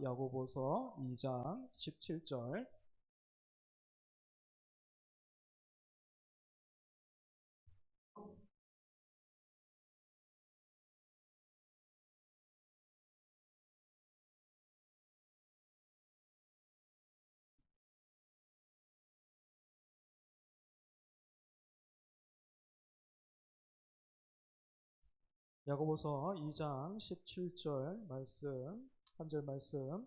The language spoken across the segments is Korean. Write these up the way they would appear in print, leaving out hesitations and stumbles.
야고보서 2장 17절. 야고보서 2장 17절 말씀, 한 절 말씀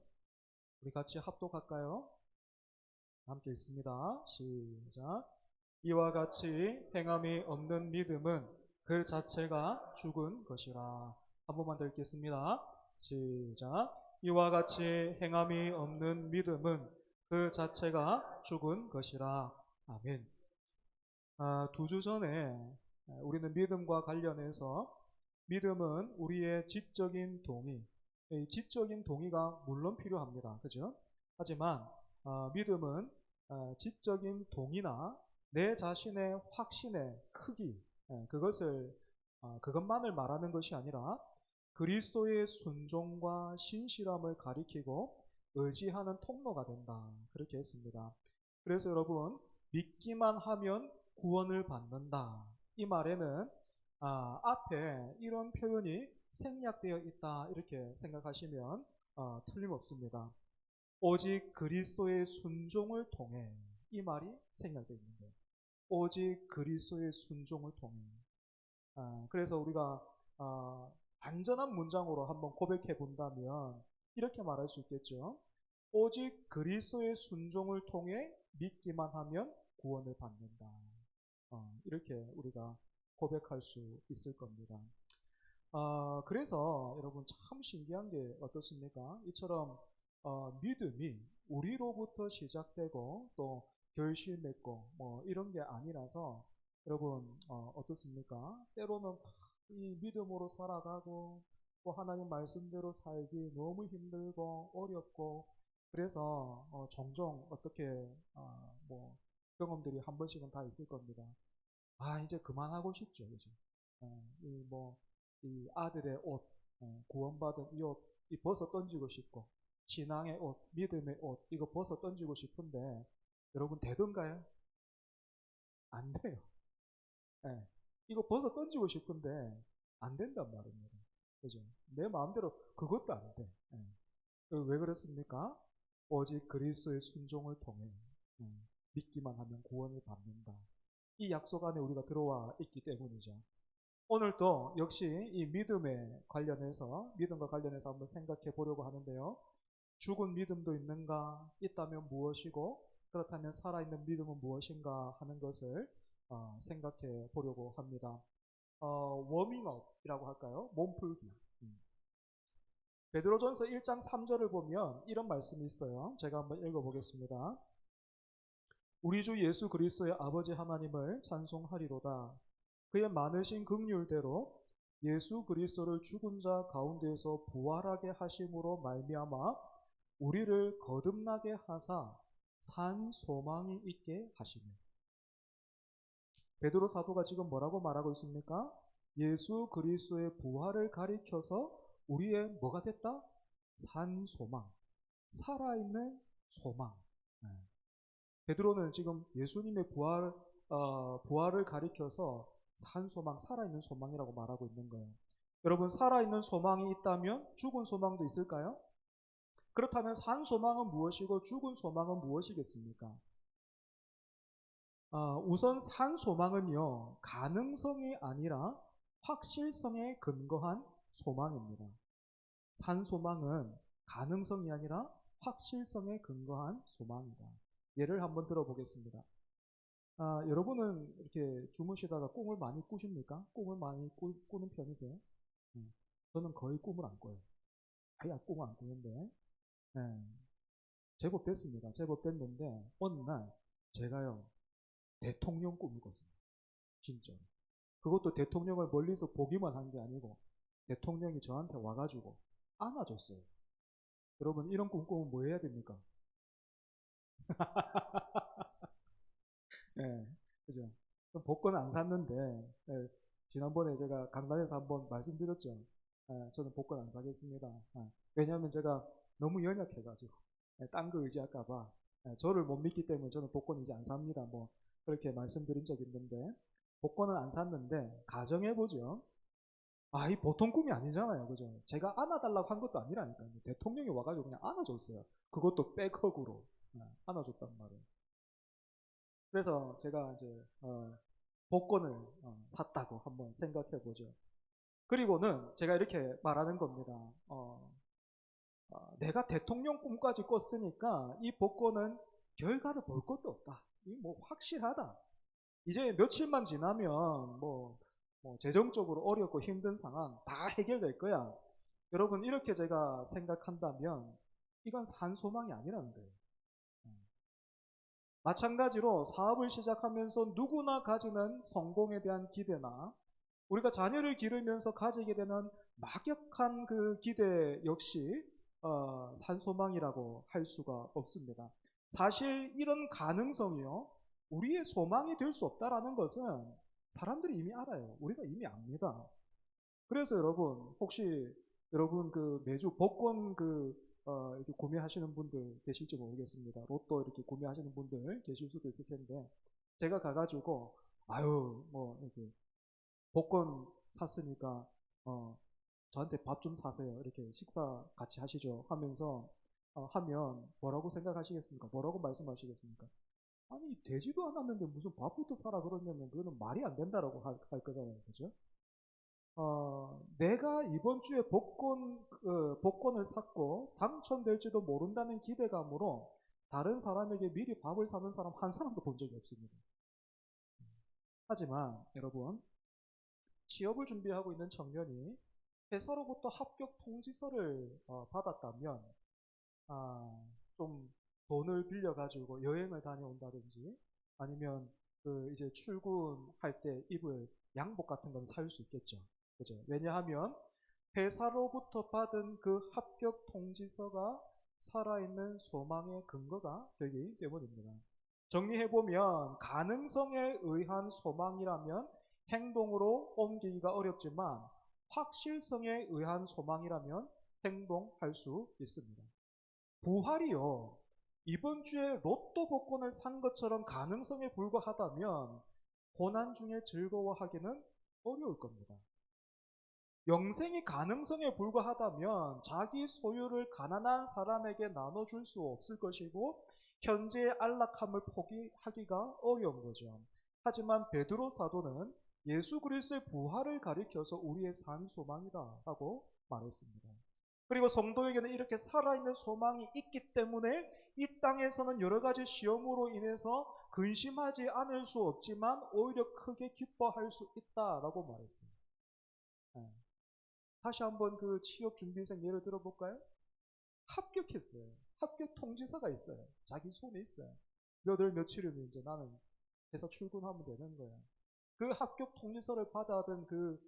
우리 같이 합독할까요? 함께 읽습니다. 시작. 이와 같이 행함이 없는 믿음은 그 자체가 죽은 것이라. 한 번만 더 읽겠습니다. 시작. 이와 같이 행함이 없는 믿음은 그 자체가 죽은 것이라. 아멘. 2주 전에 우리는 믿음과 관련해서 믿음은 우리의 지적인 동의, 이 지적인 동의가 물론 필요합니다. 그죠? 하지만 믿음은 지적인 동의나 내 자신의 확신의 크기, 그것만을 말하는 것이 아니라 그리스도의 순종과 신실함을 가리키고 의지하는 통로가 된다. 그렇게 했습니다. 그래서 여러분, 믿기만 하면 구원을 받는다. 이 말에는 앞에 이런 표현이 생략되어 있다 이렇게 생각하시면 틀림없습니다. 오직 그리스도의 순종을 통해, 이 말이 생략되어 있는 거예요. 오직 그리스도의 순종을 통해. 그래서 우리가 안전한 문장으로 한번 고백해 본다면 이렇게 말할 수 있겠죠. 오직 그리스도의 순종을 통해 믿기만 하면 구원을 받는다. 이렇게 우리가 고백할 수 있을 겁니다. 그래서 여러분 참 신기한 게 어떻습니까? 이처럼 믿음이 우리로부터 시작되고 또 결실맺고 뭐 이런 게 아니라서 여러분 어떻습니까? 때로는 이 믿음으로 살아가고 또 하나님 말씀대로 살기 너무 힘들고 어렵고 그래서 종종 어떻게 뭐 경험들이 한 번씩은 다 있을 겁니다. 이제 그만하고 싶죠, 그죠? 이 아들의 옷, 구원받은 이 옷, 이 벗어 던지고 싶고, 신앙의 옷, 믿음의 옷, 이거 벗어 던지고 싶은데, 여러분 되던가요? 안 돼요. 예, 이거 벗어 던지고 싶은데, 안 된단 말입니다. 그죠? 내 마음대로 그것도 안 돼. 왜 그렇습니까? 오직 그리스도의 순종을 통해 믿기만 하면 구원을 받는다. 이 약속 안에 우리가 들어와 있기 때문이죠. 오늘도 역시 이 믿음과 관련해서 한번 생각해 보려고 하는데요. 죽은 믿음도 있는가? 있다면 무엇이고, 그렇다면 살아있는 믿음은 무엇인가 하는 것을 생각해 보려고 합니다. 워밍업이라고 할까요? 몸풀기. 베드로전서 1장 3절을 보면 이런 말씀이 있어요. 제가 한번 읽어보겠습니다. 우리 주 예수 그리스도의 아버지 하나님을 찬송하리로다. 그의 많으신 긍휼대로 예수 그리스도를 죽은 자 가운데에서 부활하게 하심으로 말미암아 우리를 거듭나게 하사 산 소망이 있게 하시며. 베드로 사도가 지금 뭐라고 말하고 있습니까? 예수 그리스도의 부활을 가리켜서 우리의 뭐가 됐다? 산 소망, 살아있는 소망. 베드로는 지금 예수님의 부활을 가리켜서 산 소망, 살아있는 소망이라고 말하고 있는 거예요. 여러분, 살아있는 소망이 있다면 죽은 소망도 있을까요? 그렇다면 산 소망은 무엇이고 죽은 소망은 무엇이겠습니까? 우선 산 소망은요, 가능성이 아니라 확실성에 근거한 소망입니다. 산 소망은 가능성이 아니라 확실성에 근거한 소망이다. 예를 한번 들어보겠습니다. 여러분은 이렇게 주무시다가 꿈을 많이 꾸십니까? 꿈을 많이 꾸는 편이세요? 저는 거의 꿈을 안 꿔요. 아예 꿈을 안 꾸는데, 제법 됐습니다. 제법 됐는데, 어느 날, 제가요, 대통령 꿈을 꿨습니다. 진짜. 그것도 대통령을 멀리서 보기만 한 게 아니고, 대통령이 저한테 와가지고 안아줬어요. 여러분, 이런 꿈 꾸면 뭐 해야 됩니까? 예, 그죠. 복권 안 샀는데, 지난번에 제가 강단에서 한번 말씀드렸죠. 저는 복권 안 사겠습니다. 왜냐하면 제가 너무 연약해가지고 딴 거 의지할까봐 저를 못 믿기 때문에 저는 복권 이제 안 삽니다. 뭐 그렇게 말씀드린 적 있는데 복권은 안 샀는데 가정해보죠. 이 보통 꿈이 아니잖아요. 그죠? 제가 안아달라고 한 것도 아니라니까요. 대통령이 와가지고 그냥 안아줬어요. 그것도 백허그로 안아줬단 말이에요. 그래서 제가 이제 복권을 샀다고 한번 생각해 보죠. 그리고는 제가 이렇게 말하는 겁니다. 내가 대통령 꿈까지 꿨으니까 이 복권은 결과를 볼 것도 없다. 이 뭐 확실하다. 이제 며칠만 지나면 뭐 재정적으로 어렵고 힘든 상황 다 해결될 거야. 여러분 이렇게 제가 생각한다면 이건 산소망이 아니라는 거예요. 마찬가지로 사업을 시작하면서 누구나 가지는 성공에 대한 기대나 우리가 자녀를 기르면서 가지게 되는 막역한 그 기대 역시 산소망이라고 할 수가 없습니다. 사실 이런 가능성이요, 우리의 소망이 될 수 없다라는 것은 사람들이 이미 알아요. 우리가 이미 압니다. 그래서 여러분 혹시 여러분 그 매주 복권 이렇게 구매하시는 분들 계실지 모르겠습니다. 로또 이렇게 구매하시는 분들 계실 수도 있을 텐데 제가 가가지고 뭐 이렇게 복권 샀으니까 저한테 밥 좀 사세요. 이렇게 식사 같이 하시죠 하면서 하면 뭐라고 생각하시겠습니까? 뭐라고 말씀하시겠습니까? 아니 되지도 않았는데 무슨 밥부터 사라 그러냐면 그거는 말이 안 된다라고 할 거잖아요. 그죠? 내가 이번 주에 복권을 샀고 당첨될지도 모른다는 기대감으로 다른 사람에게 미리 밥을 사는 사람 한 사람도 본 적이 없습니다. 하지만 여러분 취업을 준비하고 있는 청년이 회사로부터 합격 통지서를 받았다면 좀 돈을 빌려가지고 여행을 다녀온다든지 아니면 이제 출근할 때 입을 양복 같은 건 살 수 있겠죠. 그죠? 왜냐하면 회사로부터 받은 그 합격 통지서가 살아있는 소망의 근거가 되기 때문입니다. 정리해보면 가능성에 의한 소망이라면 행동으로 옮기기가 어렵지만 확실성에 의한 소망이라면 행동할 수 있습니다. 부활이요, 이번 주에 로또 복권을 산 것처럼 가능성에 불과하다면 고난 중에 즐거워하기는 어려울 겁니다. 영생이 가능성에 불과하다면 자기 소유를 가난한 사람에게 나눠줄 수 없을 것이고 현재의 안락함을 포기하기가 어려운 거죠. 하지만 베드로 사도는 예수 그리스도의 부활을 가리켜서 우리의 산 소망이다라고 말했습니다. 그리고 성도에게는 이렇게 살아있는 소망이 있기 때문에 이 땅에서는 여러 가지 시험으로 인해서 근심하지 않을 수 없지만 오히려 크게 기뻐할 수 있다라고 말했어요. 다시 한번 그 취업 준비생 예를 들어볼까요? 합격했어요. 합격 통지서가 있어요. 자기 손에 있어요. 몇 월 며칠이면 이제 나는 회사 출근하면 되는 거예요. 그 합격 통지서를 받아든 그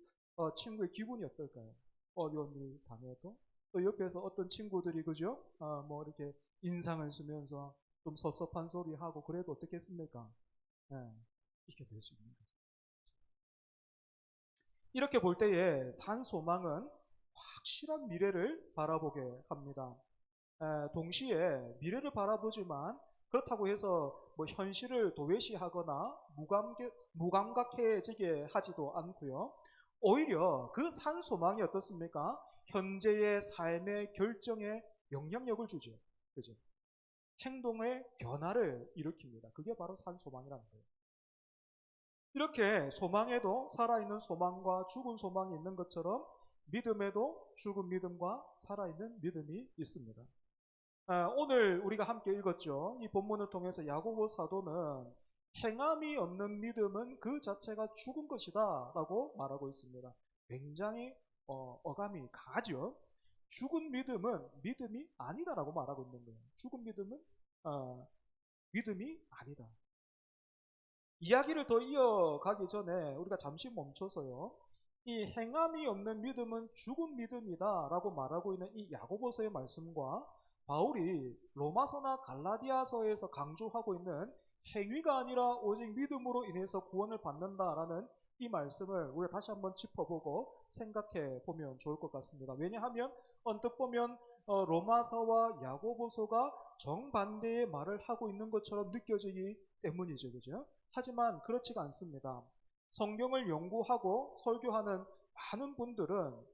친구의 기분이 어떨까요? 어디 다녀도 또 옆에서 어떤 친구들이 그죠? 뭐 이렇게 인상을 쓰면서 좀 섭섭한 소리 하고 그래도 어떻겠습니까? 이렇게 될 수 있는 거죠. 이렇게 볼 때에 산 소망은 확실한 미래를 바라보게 합니다. 동시에 미래를 바라보지만 그렇다고 해서 뭐 현실을 도외시하거나 무감각해지게 하지도 않고요. 오히려 그 산 소망이 어떻습니까? 현재의 삶의 결정에 영향력을 주죠. 그죠? 행동의 변화를 일으킵니다. 그게 바로 산 소망이라는 거예요. 이렇게 소망에도 살아있는 소망과 죽은 소망이 있는 것처럼 믿음에도 죽은 믿음과 살아있는 믿음이 있습니다. 오늘 우리가 함께 읽었죠. 이 본문을 통해서 야고보 사도는 행함이 없는 믿음은 그 자체가 죽은 것이다 라고 말하고 있습니다. 굉장히 어감이 강하죠. 죽은 믿음은 믿음이 아니다라고 말하고 있는 거예요. 죽은 믿음은 믿음이 아니다. 이야기를 더 이어가기 전에 우리가 잠시 멈춰서요. 이 행함이 없는 믿음은 죽은 믿음이다 라고 말하고 있는 이 야고보서의 말씀과 바울이 로마서나 갈라디아서에서 강조하고 있는 행위가 아니라 오직 믿음으로 인해서 구원을 받는다라는 이 말씀을 우리가 다시 한번 짚어보고 생각해 보면 좋을 것 같습니다. 왜냐하면 언뜻 보면 로마서와 야고보서가 정반대의 말을 하고 있는 것처럼 느껴지기 때문이죠. 그죠? 하지만 그렇지가 않습니다. 성경을 연구하고 설교하는 많은 분들은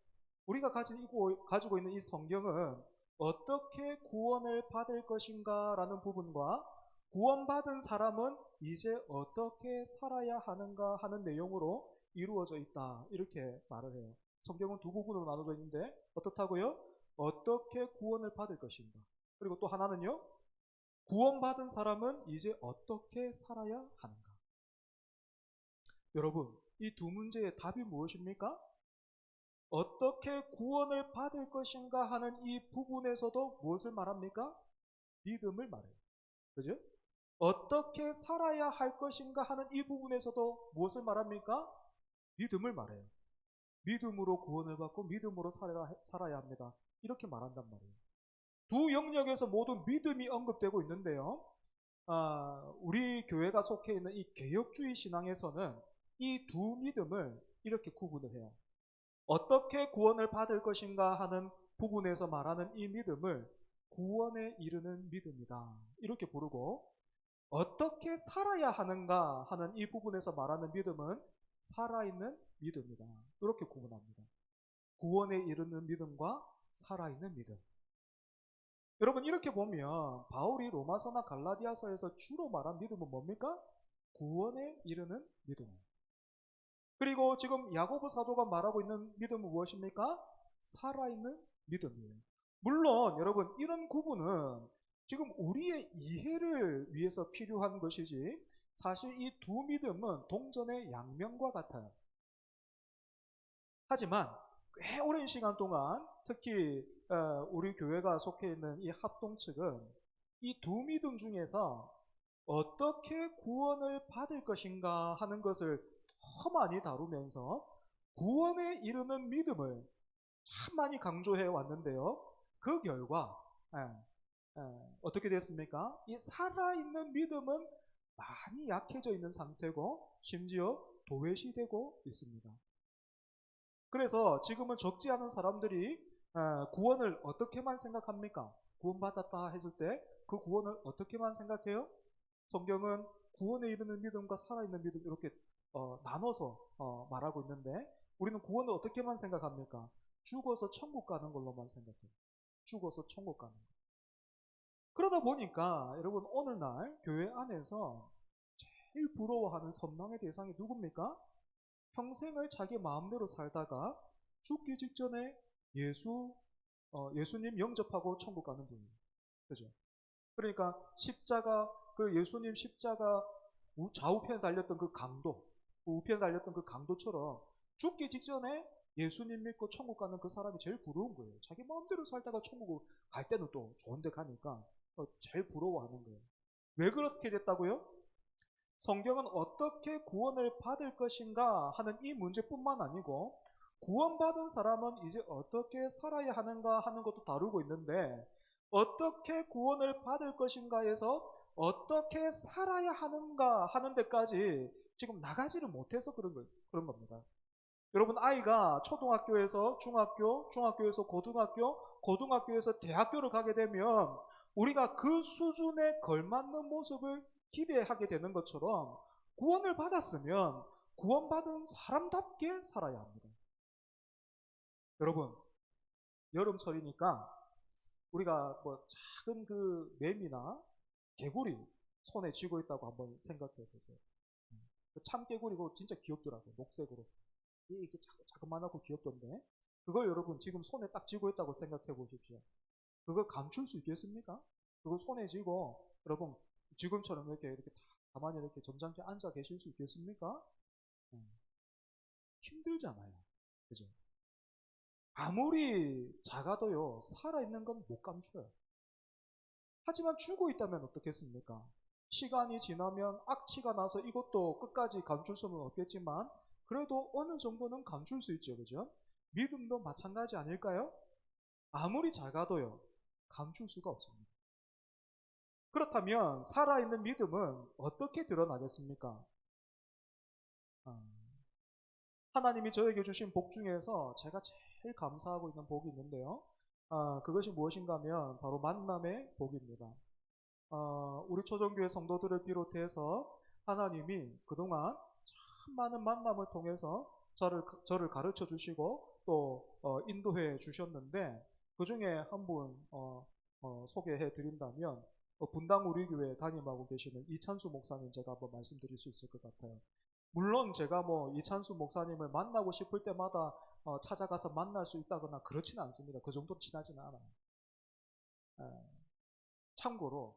우리가 가지고 있는 이 성경은 어떻게 구원을 받을 것인가 라는 부분과 구원받은 사람은 이제 어떻게 살아야 하는가 하는 내용으로 이루어져 있다. 이렇게 말을 해요. 성경은 두 부분으로 나눠져 있는데 어떻다고요? 어떻게 구원을 받을 것인가. 그리고 또 하나는요. 구원받은 사람은 이제 어떻게 살아야 하는가. 여러분, 이 두 문제의 답이 무엇입니까? 어떻게 구원을 받을 것인가 하는 이 부분에서도 무엇을 말합니까? 믿음을 말해요. 그죠? 어떻게 살아야 할 것인가 하는 이 부분에서도 무엇을 말합니까? 믿음을 말해요. 믿음으로 구원을 받고 믿음으로 살아야 합니다. 이렇게 말한단 말이에요. 두 영역에서 모두 믿음이 언급되고 있는데요. 우리 교회가 속해 있는 이 개혁주의 신앙에서는 이 두 믿음을 이렇게 구분을 해요. 어떻게 구원을 받을 것인가 하는 부분에서 말하는 이 믿음을 구원에 이르는 믿음이다. 이렇게 부르고 어떻게 살아야 하는가 하는 이 부분에서 말하는 믿음은 살아있는 믿음이다. 이렇게 구분합니다. 구원에 이르는 믿음과 살아있는 믿음. 여러분 이렇게 보면 바울이 로마서나 갈라디아서에서 주로 말한 믿음은 뭡니까? 구원에 이르는 믿음입니다. 그리고 지금 야고보 사도가 말하고 있는 믿음은 무엇입니까? 살아있는 믿음이에요. 물론 여러분 이런 구분은 지금 우리의 이해를 위해서 필요한 것이지 사실 이 두 믿음은 동전의 양면과 같아요. 하지만 꽤 오랜 시간 동안 특히 우리 교회가 속해 있는 이 합동 측은 이 두 믿음 중에서 어떻게 구원을 받을 것인가 하는 것을 더 많이 다루면서 구원에 이르는 믿음을 참 많이 강조해 왔는데요. 그 결과 어떻게 됐습니까? 이 살아있는 믿음은 많이 약해져 있는 상태고 심지어 도외시되고 있습니다. 그래서 지금은 적지 않은 사람들이 구원을 어떻게만 생각합니까? 구원받았다 했을 때 그 구원을 어떻게만 생각해요? 성경은 구원에 이르는 믿음과 살아있는 믿음 이렇게 나눠서 말하고 있는데 우리는 구원을 어떻게만 생각합니까? 죽어서 천국 가는 걸로만 생각해요. 죽어서 천국 가는 거. 그러다 보니까 여러분 오늘날 교회 안에서 제일 부러워하는 선망의 대상이 누굽니까? 평생을 자기 마음대로 살다가 죽기 직전에 예수님 영접하고 천국 가는 분이에요. 그죠? 그러니까 그 예수님 십자가 좌우편에 달렸던 그 강도, 우편에 달렸던 그 강도처럼 죽기 직전에 예수님 믿고 천국 가는 그 사람이 제일 부러운 거예요. 자기 마음대로 살다가 천국을 갈 때는 또 좋은 데 가니까 제일 부러워하는 거예요. 왜 그렇게 됐다고요? 성경은 어떻게 구원을 받을 것인가 하는 이 문제뿐만 아니고 구원받은 사람은 이제 어떻게 살아야 하는가 하는 것도 다루고 있는데 어떻게 구원을 받을 것인가에서 어떻게 살아야 하는가 하는 데까지 지금 나가지를 못해서 그런 겁니다. 여러분 아이가 초등학교에서 중학교, 중학교에서 고등학교, 고등학교에서 대학교를 가게 되면 우리가 그 수준에 걸맞는 모습을 기대하게 되는 것처럼 구원을 받았으면 구원받은 사람답게 살아야 합니다. 여러분 여름철이니까 우리가 뭐 작은 그 매미나 개구리 손에 쥐고 있다고 한번 생각해 보세요. 참개구리고 진짜 귀엽더라고요. 녹색으로. 이게 자그만하고 귀엽던데 그걸 여러분 지금 손에 딱 쥐고 있다고 생각해 보십시오. 그걸 감출 수 있겠습니까? 그걸 손에 쥐고 여러분 지금처럼 이렇게 가만히 이렇게 점잖게 앉아 계실 수 있겠습니까? 힘들잖아요. 그죠? 아무리 작아도요 살아있는 건 못 감춰요. 하지만 죽어 있다면 어떻겠습니까? 시간이 지나면 악취가 나서 이것도 끝까지 감출 수는 없겠지만 그래도 어느 정도는 감출 수 있죠. 그죠? 믿음도 마찬가지 아닐까요? 아무리 작아도요 감출 수가 없습니다. 그렇다면 살아있는 믿음은 어떻게 드러나겠습니까? 하나님이 저에게 주신 복 중에서 제가 제일 감사하고 있는 복이 있는데요. 그것이 무엇인가 하면 바로 만남의 복입니다. 우리 초정교회 성도들을 비롯해서 하나님이 그동안 참 많은 만남을 통해서 저를 가르쳐 주시고 또 인도해 주셨는데 그 중에 한 분 소개해 드린다면 분당 우리 교회 담임하고 계시는 이찬수 목사님 제가 한번 말씀드릴 수 있을 것 같아요. 물론 제가 뭐 이찬수 목사님을 만나고 싶을 때마다 찾아가서 만날 수 있다거나 그렇지는 않습니다. 그 정도 친하지는 않아요. 참고로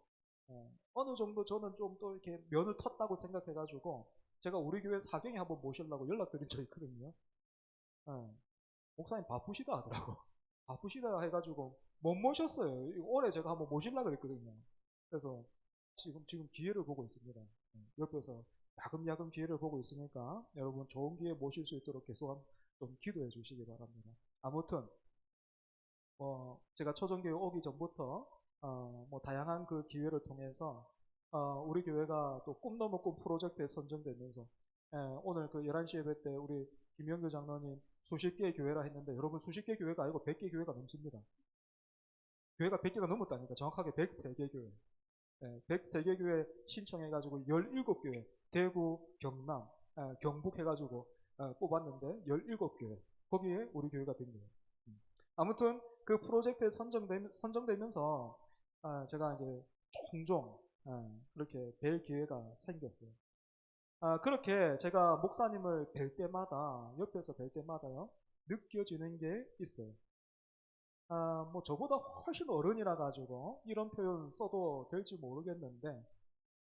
어느 정도 저는 좀 또 이렇게 면을 텄다고 생각해가지고 제가 우리 교회 사경에 한번 모시려고 연락드린 적이 있거든요. 목사님 바쁘시다 하더라고. 바쁘시다 해가지고 못 모셨어요. 올해 제가 한번 모시려고 그랬거든요. 그래서 지금 기회를 보고 있습니다. 옆에서 야금야금 기회를 보고 있으니까 여러분 좋은 기회 모실 수 있도록 계속 좀 기도해 주시기 바랍니다. 아무튼 제가 초정교회 오기 전부터 뭐 다양한 그 기회를 통해서 우리 교회가 또 꿈 넘어 꿈 프로젝트에 선정되면서 오늘 그 11시 예배 때 우리 김영규 장로님 수십 개의 교회라 했는데 여러분 수십 개 교회가 아니고 100개 교회가 넘습니다. 교회가 100개가 넘었다니까 정확하게 103개 교회. 103개 교회 신청해가지고 17교회 대구, 경남, 경북 해가지고 뽑았는데 17교회 거기에 우리 교회가 된 거예요. 아무튼 그 프로젝트에 선정되면서 제가 이제 종종 그렇게 뵐 기회가 생겼어요. 그렇게 제가 목사님을 뵐 때마다 옆에서 뵐 때마다요 느껴지는 게 있어요. 뭐 저보다 훨씬 어른이라 가지고 이런 표현 써도 될지 모르겠는데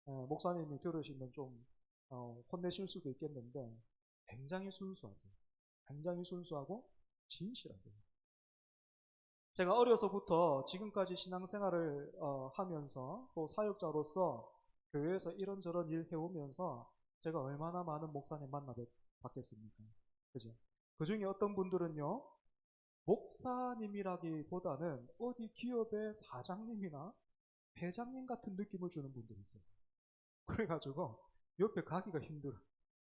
목사님이 들으시면 좀 혼내실 수도 있겠는데 굉장히 순수하세요. 굉장히 순수하고 진실하세요. 제가 어려서부터 지금까지 신앙생활을 하면서 또 사역자로서 교회에서 이런저런 일 해오면서 제가 얼마나 많은 목사님 만나봤겠습니까? 그죠? 그 중에 어떤 분들은요, 목사님이라기보다는 어디 기업의 사장님이나 회장님 같은 느낌을 주는 분들이 있어요. 그래가지고 옆에 가기가 힘들어.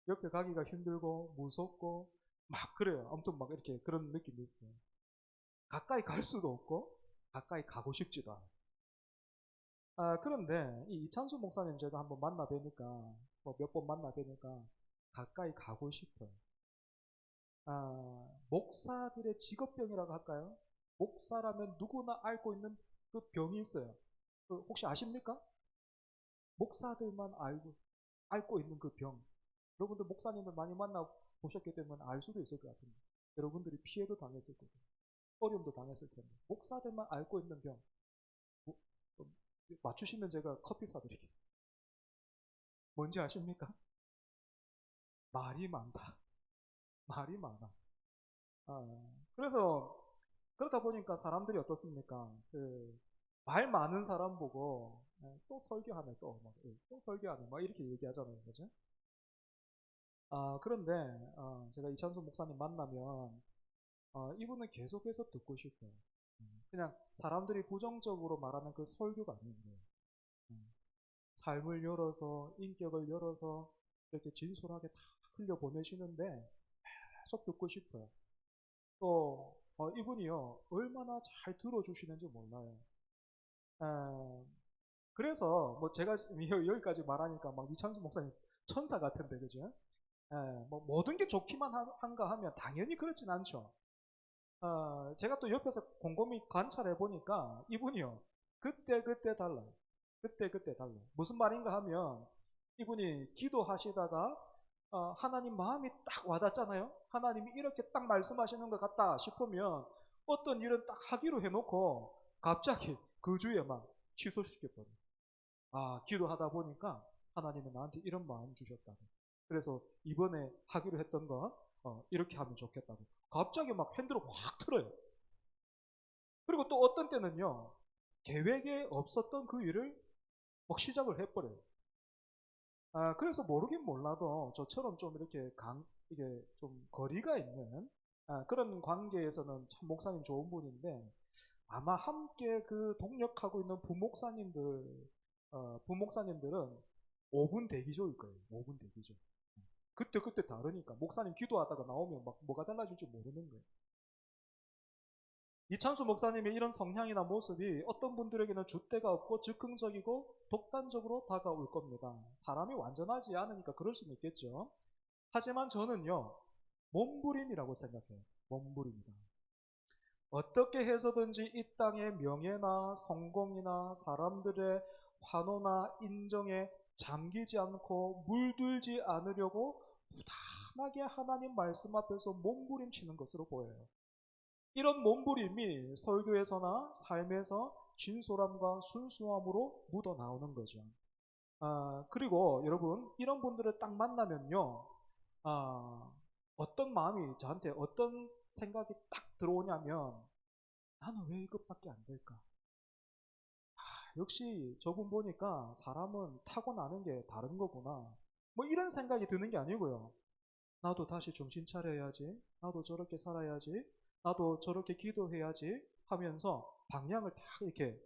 옆에 가기가 힘들고 무섭고 막 그래요. 아무튼 막 이렇게 그런 느낌이 있어요. 가까이 갈 수도 없고 가까이 가고 싶지도 않아요. 그런데 이 이찬수 목사님 제가 한번 만나 뵈니까 뭐 몇 번 만나 뵈니까 가까이 가고 싶어요. 목사들의 직업병이라고 할까요? 목사라면 누구나 앓고 있는 그 병이 있어요. 혹시 아십니까? 목사들만 앓고 있는 그 병. 여러분들 목사님을 많이 만나 보셨기 때문에 알 수도 있을 것 같은데 여러분들이 피해도 당했을 거고 어려움도 당했을 텐데 목사들만 앓고 있는 병 뭐, 맞추시면 제가 커피 사드릴게요. 뭔지 아십니까? 말이 많다. 말이 많아. 그래서 그러다 보니까 사람들이 어떻습니까? 말 많은 사람 보고 또 설교하네 또 설교하네 막 이렇게 얘기하잖아요. 그죠? 그런데 제가 이찬수 목사님 만나면 이분은 계속해서 듣고 싶어요. 그냥 사람들이 부정적으로 말하는 그 설교가 아닌데 삶을 열어서 인격을 열어서 이렇게 진솔하게 다 흘려보내시는데 계속 듣고 싶어요. 또 이분이요 얼마나 잘 들어주시는지 몰라요. 그래서 뭐 제가 여기까지 말하니까 막 이찬수 목사님 천사 같은데 그죠? 뭐 모든 게 좋기만 한가 하면 당연히 그렇진 않죠. 제가 또 옆에서 곰곰이 관찰해 보니까 이분이요 그때 달라요. 그때 달라요. 무슨 말인가 하면 이분이 기도하시다가 하나님 마음이 딱 와닿잖아요. 하나님이 이렇게 딱 말씀하시는 것 같다 싶으면 어떤 일은 딱 하기로 해놓고 갑자기 그 주에 막 취소시켜버려요. 기도하다 보니까 하나님이 나한테 이런 마음 주셨다고. 그래서 이번에 하기로 했던 거 이렇게 하면 좋겠다고. 갑자기 막 핸들을 확 틀어요. 그리고 또 어떤 때는요. 계획에 없었던 그 일을 막 시작을 해버려요. 그래서 모르긴 몰라도 저처럼 좀 이게 좀 거리가 있는 그런 관계에서는 참 목사님 좋은 분인데 아마 함께 그 동력하고 있는 부목사님들은 5분 대기조일 거예요. 5분 대기조. 그때 다르니까 목사님 기도하다가 나오면 막 뭐가 달라질지 모르는 거예요. 이찬수 목사님의 이런 성향이나 모습이 어떤 분들에게는 줏대가 없고 즉흥적이고 독단적으로 다가올 겁니다. 사람이 완전하지 않으니까 그럴 수는 있겠죠. 하지만 저는요, 몸부림이라고 생각해요. 몸부림이다. 어떻게 해서든지 이 땅의 명예나 성공이나 사람들의 환호나 인정에 잠기지 않고 물들지 않으려고 부단하게 하나님 말씀 앞에서 몸부림치는 것으로 보여요. 이런 몸부림이 설교에서나 삶에서 진솔함과 순수함으로 묻어나오는 거죠. 그리고 여러분, 이런 분들을 딱 만나면요, 어떤 마음이 저한테 어떤 생각이 딱 들어오냐면, 나는 왜 이것밖에 안 될까? 역시 저분 보니까 사람은 타고나는 게 다른 거구나. 뭐 이런 생각이 드는 게 아니고요. 나도 다시 정신 차려야지. 나도 저렇게 살아야지. 나도 저렇게 기도해야지 하면서 방향을 딱 이렇게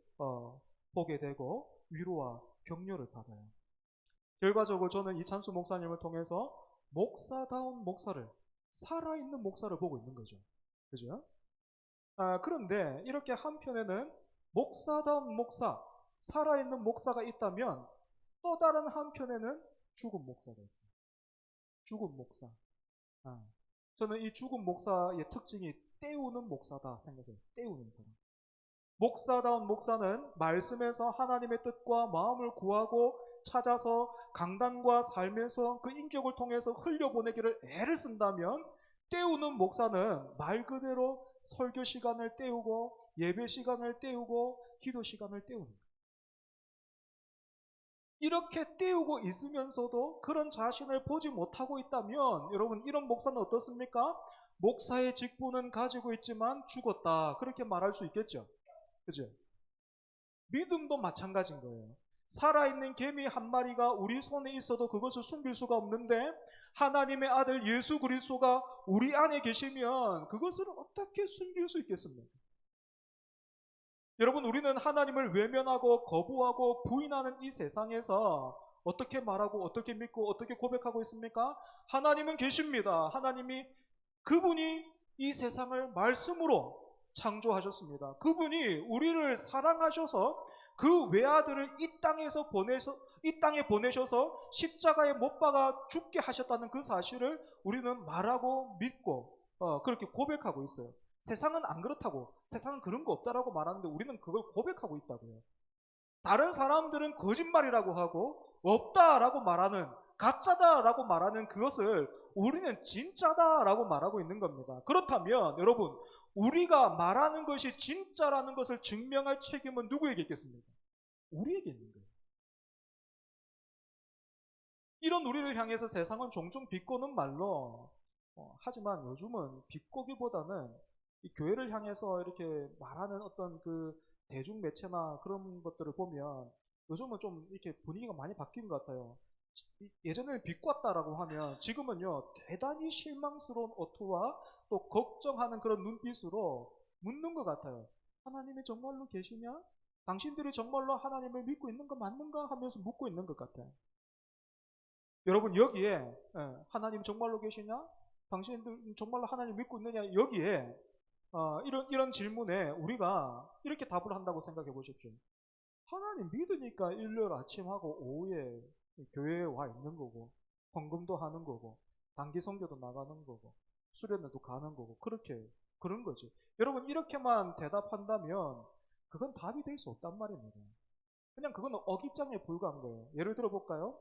보게 되고 위로와 격려를 받아요. 결과적으로 저는 이찬수 목사님을 통해서 목사다운 목사를, 살아있는 목사를 보고 있는 거죠. 그죠? 그런데 이렇게 한편에는 목사다운 목사, 살아있는 목사가 있다면 또 다른 한편에는 죽은 목사가 있어요. 죽은 목사. 저는 이 죽은 목사의 특징이 때우는 목사다 생각해요. 때우는 사람. 목사다운 목사는 말씀에서 하나님의 뜻과 마음을 구하고 찾아서 강단과 삶에서 그 인격을 통해서 흘려보내기를 애를 쓴다면, 때우는 목사는 말 그대로 설교 시간을 때우고 예배 시간을 때우고 기도 시간을 때우는 거예요. 이렇게 때우고 있으면서도 그런 자신을 보지 못하고 있다면 여러분, 이런 목사는 어떻습니까? 목사의 직분은 가지고 있지만 죽었다, 그렇게 말할 수 있겠죠. 그죠? 믿음도 마찬가지인 거예요. 살아있는 개미 한 마리가 우리 손에 있어도 그것을 숨길 수가 없는데, 하나님의 아들 예수 그리스도가 우리 안에 계시면 그것을 어떻게 숨길 수 있겠습니까? 여러분, 우리는 하나님을 외면하고 거부하고 부인하는 이 세상에서 어떻게 말하고 어떻게 믿고 어떻게 고백하고 있습니까? 하나님은 계십니다. 하나님이, 그분이 이 세상을 말씀으로 창조하셨습니다. 그분이 우리를 사랑하셔서 그 외아들을 이 땅에 보내셔서 십자가에 못 박아 죽게 하셨다는 그 사실을 우리는 말하고 믿고 그렇게 고백하고 있어요. 세상은 안 그렇다고, 세상은 그런 거 없다라고 말하는데 우리는 그걸 고백하고 있다고요. 다른 사람들은 거짓말이라고 하고 없다라고 말하는, 가짜다라고 말하는 그것을 우리는 진짜다라고 말하고 있는 겁니다. 그렇다면 여러분, 우리가 말하는 것이 진짜라는 것을 증명할 책임은 누구에게 있겠습니까? 우리에게 있는 거예요. 이런 우리를 향해서 세상은 종종 비꼬는 말로, 하지만 요즘은 비꼬기보다는 이 교회를 향해서 이렇게 말하는 어떤 그 대중 매체나 그런 것들을 보면 요즘은 좀 이렇게 분위기가 많이 바뀐 것 같아요. 예전에는 비꼬았다라고 하면 지금은요, 대단히 실망스러운 어투와 또 걱정하는 그런 눈빛으로 묻는 것 같아요. 하나님이 정말로 계시냐? 당신들이 정말로 하나님을 믿고 있는 거 맞는가? 하면서 묻고 있는 것 같아요. 여러분, 여기에 하나님 정말로 계시냐? 당신들 정말로 하나님 믿고 있느냐? 여기에 이런 질문에 우리가 이렇게 답을 한다고 생각해 보십시오. 하나님 믿으니까 일요일 아침하고 오후에 교회에 와 있는 거고, 헌금도 하는 거고, 단기 선교도 나가는 거고, 수련회도 가는 거고, 그렇게 그런 거지. 여러분, 이렇게만 대답한다면 그건 답이 될 수 없단 말입니다. 그냥 그건 어깃장에 불과한 거예요. 예를 들어 볼까요?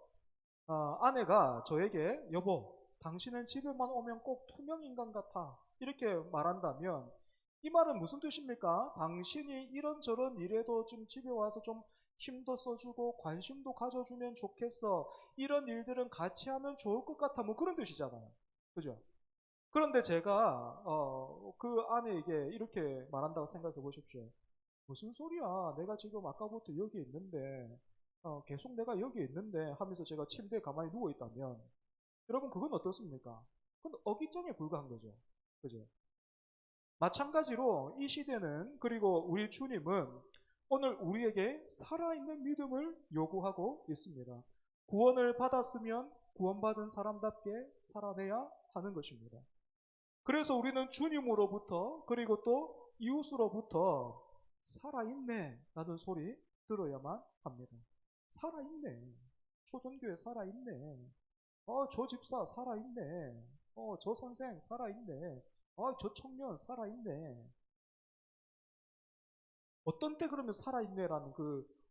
아내가 저에게 여보, 당신은 집에만 오면 꼭 투명인간 같아, 이렇게 말한다면 이 말은 무슨 뜻입니까? 당신이 이런저런 일에도 좀 집에 와서 좀 힘도 써주고 관심도 가져주면 좋겠어, 이런 일들은 같이 하면 좋을 것 같아, 뭐 그런 뜻이잖아요. 그죠? 그런데 제가 그 아내에게 이렇게 말한다고 생각해 보십시오. 무슨 소리야, 내가 지금 아까부터 여기 있는데 계속 내가 여기 있는데 하면서 제가 침대에 가만히 누워 있다면 여러분, 그건 어떻습니까? 그건 어깃장에 불과한 거죠. 그죠? 마찬가지로 이 시대는, 그리고 우리 주님은 오늘 우리에게 살아있는 믿음을 요구하고 있습니다. 구원을 받았으면 구원받은 사람답게 살아내야 하는 것입니다. 그래서 우리는 주님으로부터, 그리고 또 이웃으로부터 살아있네 라는 소리 들어야만 합니다. 살아있네. 초전교회 살아있네. 저 집사 살아있네. 저 선생 살아있네. 저 청년 살아있네. 어떤 때 그러면 살아있네라는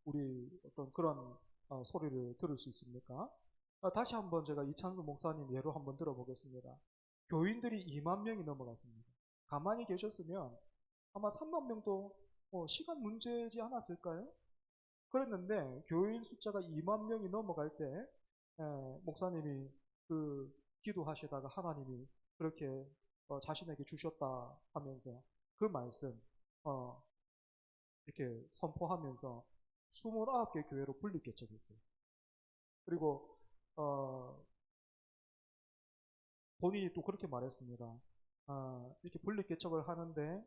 우리 어떤 그런 소리를 들을 수 있습니까? 다시 한번 제가 이찬수 목사님 예로 한번 들어보겠습니다. 교인들이 2만 명이 넘어갔습니다. 가만히 계셨으면 아마 3만 명도 시간 문제지 않았을까요? 그랬는데 교인 숫자가 2만 명이 넘어갈 때 목사님이 기도하시다가 하나님이 그렇게 자신에게 주셨다 하면서 그 말씀 이렇게 선포하면서 29개 교회로 분립개척했어요. 그리고 본인이 또 그렇게 말했습니다. 이렇게 분립개척을 하는데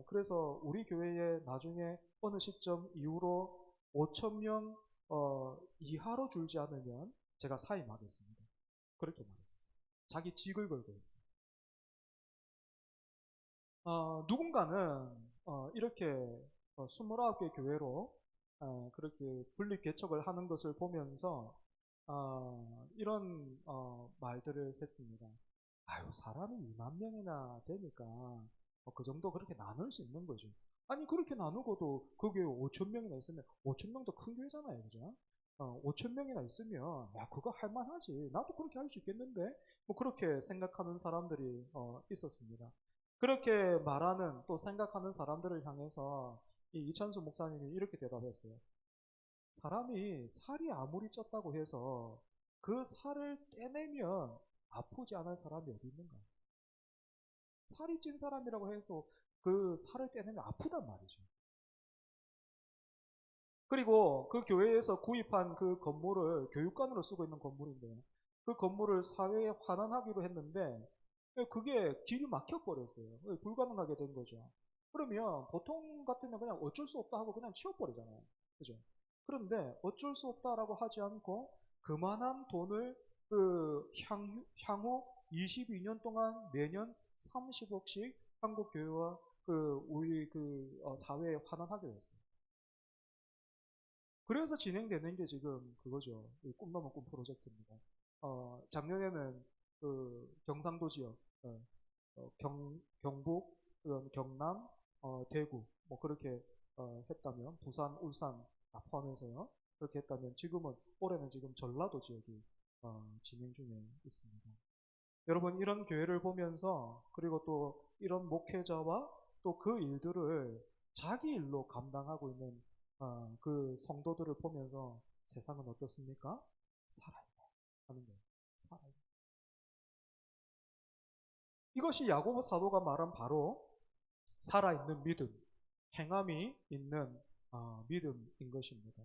그래서 우리 교회에 나중에 어느 시점 이후로 5,000명 이하로 줄지 않으면 제가 사임하겠습니다. 그렇게 말했어요. 자기 직을 걸고 했어요. 누군가는 이렇게 29개 교회로 그렇게 분립 개척을 하는 것을 보면서 이런 말들을 했습니다. 아유, 사람이 2만 명이나 되니까 그 정도 그렇게 나눌 수 있는 거죠. 아니, 그렇게 나누고도 그 교회 5천 명이나 있으면 5천 명도 큰 교회잖아요, 그죠? 5천 명이나 있으면 야, 그거 할 만하지. 나도 그렇게 할 수 있겠는데? 뭐 그렇게 생각하는 사람들이 있었습니다. 그렇게 말하는 또 생각하는 사람들을 향해서 이 이찬수 목사님이 이렇게 대답했어요. 사람이 살이 아무리 쪘다고 해서 그 살을 떼내면 아프지 않을 사람이 어디 있는가? 살이 찐 사람이라고 해서 그 살을 떼내면 아프단 말이죠. 그리고 그 교회에서 구입한 그 건물을 교육관으로 쓰고 있는 건물인데 그 건물을 사회에 환원하기로 했는데 그게 길이 막혀버렸어요. 불가능하게 된 거죠. 그러면 보통 같으면 그냥 어쩔 수 없다 하고 그냥 치워버리잖아요. 그죠? 그런데 어쩔 수 없다라고 하지 않고 그만한 돈을 향후 22년 동안 매년 30억씩 한국 교회와 우리 사회에 환원하기로 했어요. 그래서 진행되는 게 지금 그거죠. 꿈나무 꿈 프로젝트입니다. 작년에는 경상도 지역, 경북, 경남, 대구, 뭐 그렇게 했다면, 부산, 울산 다 포함해서요. 그렇게 했다면 올해는 지금 전라도 지역이 진행 중에 있습니다. 여러분, 이런 교회를 보면서, 그리고 또 이런 목회자와 또 그 일들을 자기 일로 감당하고 있는 그 성도들을 보면서 세상은 어떻습니까? 살아있네 하는 거예요. 살아있네. 이것이 야고보 사도가 말한 바로 살아있는 믿음, 행함이 있는 믿음인 것입니다.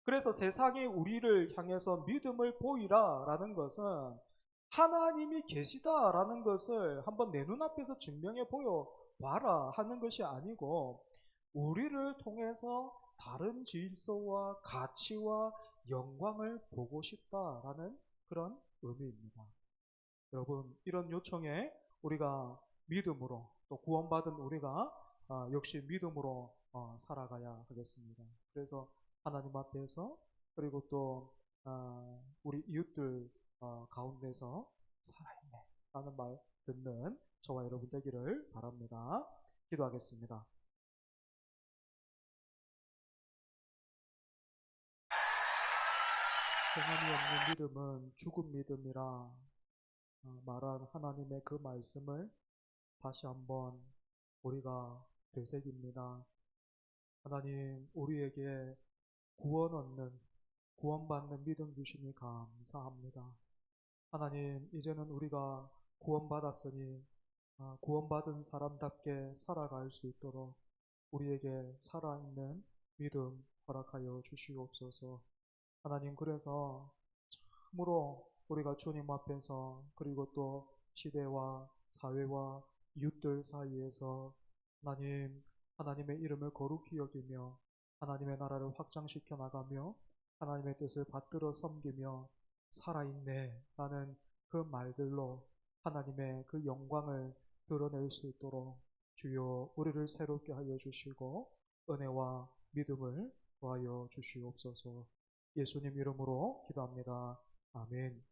그래서 세상이 우리를 향해서 믿음을 보이라라는 것은 하나님이 계시다라는 것을 한번 내 눈앞에서 증명해 보여봐라 하는 것이 아니고 우리를 통해서 다른 질서와 가치와 영광을 보고 싶다라는 그런 의미입니다. 여러분, 이런 요청에 우리가 믿음으로 또 구원받은 우리가 역시 믿음으로 살아가야 하겠습니다. 그래서 하나님 앞에서 그리고 또 우리 이웃들 가운데서 살아있네 라는 말 듣는 저와 여러분 되기를 바랍니다. 기도하겠습니다. 행함이 없는 믿음은 죽은 믿음이라 말한 하나님의 그 말씀을 다시 한번 우리가 되새깁니다. 하나님, 우리에게 구원받는 믿음 주시니 감사합니다. 하나님, 이제는 우리가 구원받았으니 구원받은 사람답게 살아갈 수 있도록 우리에게 살아있는 믿음 허락하여 주시옵소서. 하나님, 그래서 참으로 우리가 주님 앞에서 그리고 또 시대와 사회와 이웃들 사이에서 하나님의 이름을 거룩히 여기며 하나님의 나라를 확장시켜 나가며 하나님의 뜻을 받들어 섬기며 살아있네 라는 그 말들로 하나님의 그 영광을 드러낼 수 있도록 주여 우리를 새롭게 하여 주시고 은혜와 믿음을 더하여 주시옵소서. 예수님 이름으로 기도합니다. 아멘.